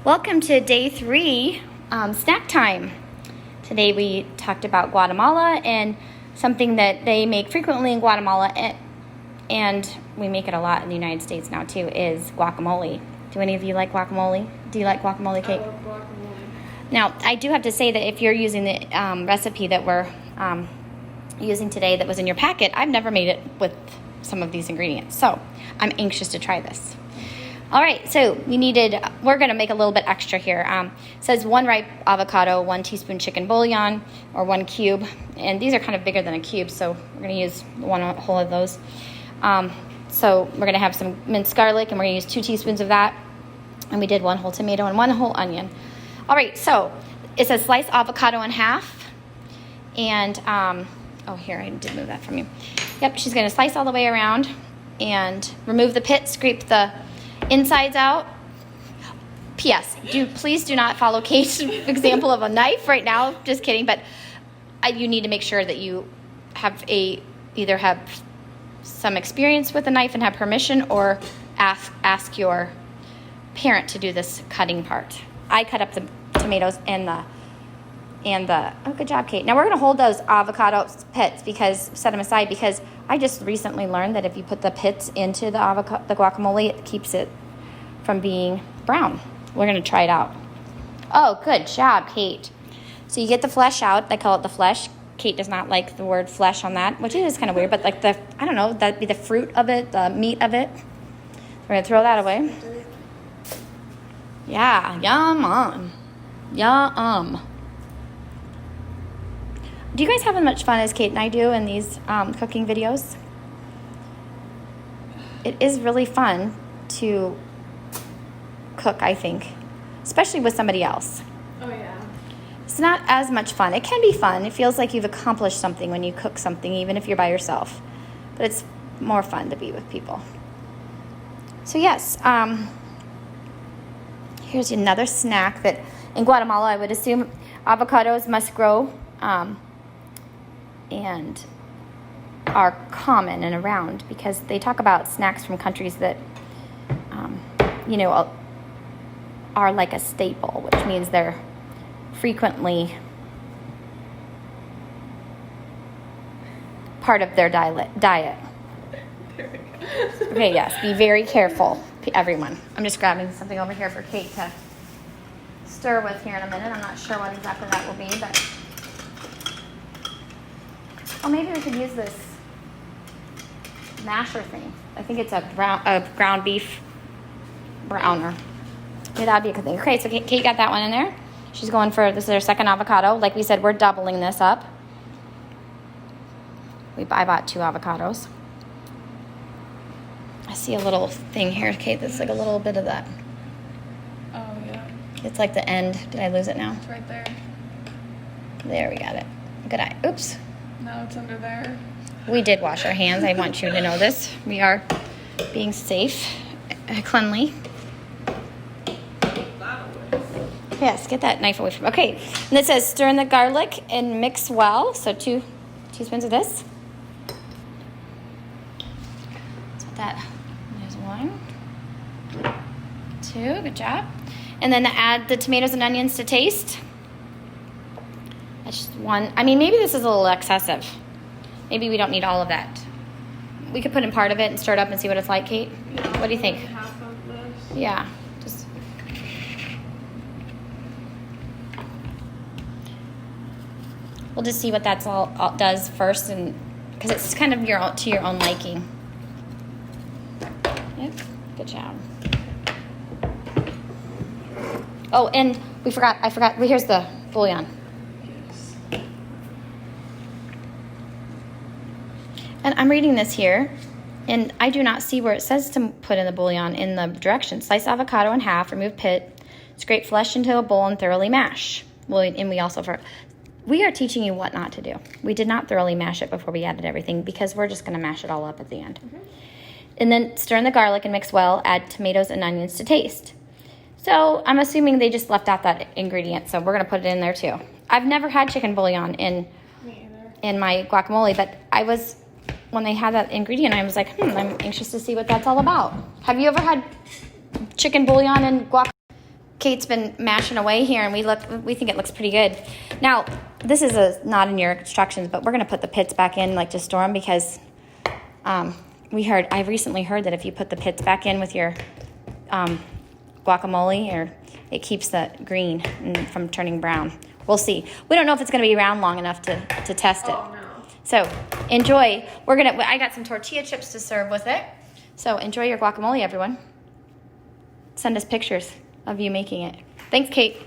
Welcome to day 3, snack time. Today we talked about Guatemala and something that they make frequently in Guatemala, and we make it a lot in the United States now too, is guacamole. Do any of you like guacamole? Do you like guacamole, Kate? I love guacamole. Now, I do have to say that if you're using the recipe that we're using today that was in your packet, I've never made it with some of these ingredients, so I'm anxious to try this. All right, so we're gonna make a little bit extra here. It says 1 ripe avocado, 1 teaspoon chicken bouillon, or 1 cube. And these are kind of bigger than a cube, so we're gonna use 1 whole of those. So we're gonna have some minced garlic, and we're gonna use 2 teaspoons of that. And we did 1 whole tomato and 1 whole onion. All right, so it says slice avocado in half. And, oh, here, I did move that from you. Yep, she's gonna slice all the way around and remove the pit, scrape the insides out. P.S. Please do not follow Kate's example of a knife right now. Just kidding, but you need to make sure that you either have some experience with a knife and have permission, or ask your parent to do this cutting part. I cut up the tomatoes and the oh, good job, Kate. Now we're gonna hold those avocado pits set them aside, because I just recently learned that if you put the pits into the guacamole, it keeps it from being brown. We're gonna try it out. Oh, good job, Kate. So you get the flesh out. They call it the flesh. Kate does not like the word flesh on that, which is kind of weird, but like I don't know, that'd be the fruit of it, the meat of it. We're gonna throw that away. Yeah, yum. Do you guys have as much fun as Kate and I do in these cooking videos? It is really fun to cook, I think, especially with somebody else. Oh, yeah. It's not as much fun. It can be fun. It feels like you've accomplished something when you cook something, even if you're by yourself. But it's more fun to be with people. So yes, here's another snack that in Guatemala, I would assume avocados must grow and are common and around, because they talk about snacks from countries that, are like a staple, which means they're frequently part of their diet. There we go. Okay, yes, be very careful, everyone. I'm just grabbing something over here for Kate to stir with here in a minute. I'm not sure what exactly that will be, but maybe we could use this masher thing. I think it's a ground beef browner. Yeah, that'd be a good thing. Okay, so Kate got that one in there. She's going for, this is her second avocado. Like we said, we're doubling this up. I bought 2 avocados. I see a little thing here, Kate, that's like a little bit of that. Oh, yeah. It's like the end. Did I lose it now? It's right there. There, we got it. Good eye. Oops. No, it's under there. We did wash our hands. I want you to know this. We are being safe, cleanly. Yes, get that knife away from. Okay, and it says stir in the garlic and mix well. So 2 teaspoons of this. So that, there's 1, 2, good job. And then add the tomatoes and onions to taste. That's just 1. I mean, maybe this is a little excessive. Maybe we don't need all of that. We could put in part of it and stir it up and see what it's like, Kate. Yeah, What do you think? Half of this. Yeah, just. We'll just see what that's all does first, and because it's kind of to your own liking. Yep, good job. Oh, and I forgot. Well, here's the bouillon. Yes. And I'm reading this here, and I do not see where it says to put in the bouillon in the directions. Slice avocado in half, remove pit, scrape flesh into a bowl, and thoroughly mash. Well, and we are teaching you what not to do. We did not thoroughly mash it before we added everything, because we're just going to mash it all up at the end. Mm-hmm. And then stir in the garlic and mix well. Add tomatoes and onions to taste. So I'm assuming they just left out that ingredient, so we're going to put it in there too. I've never had chicken bouillon in my guacamole, but when they had that ingredient, I was like, I'm anxious to see what that's all about. Have you ever had chicken bouillon and guacamole? Kate's been mashing away here, and we think it looks pretty good. Now, this is not in your instructions, but we're gonna put the pits back in, like to store them, because I recently heard that if you put the pits back in with your guacamole, it keeps the green from turning brown. We'll see. We don't know if it's gonna be around long enough to test it. Oh, no. So enjoy. I got some tortilla chips to serve with it. So enjoy your guacamole, everyone. Send us pictures of you making it. Thanks, Kate.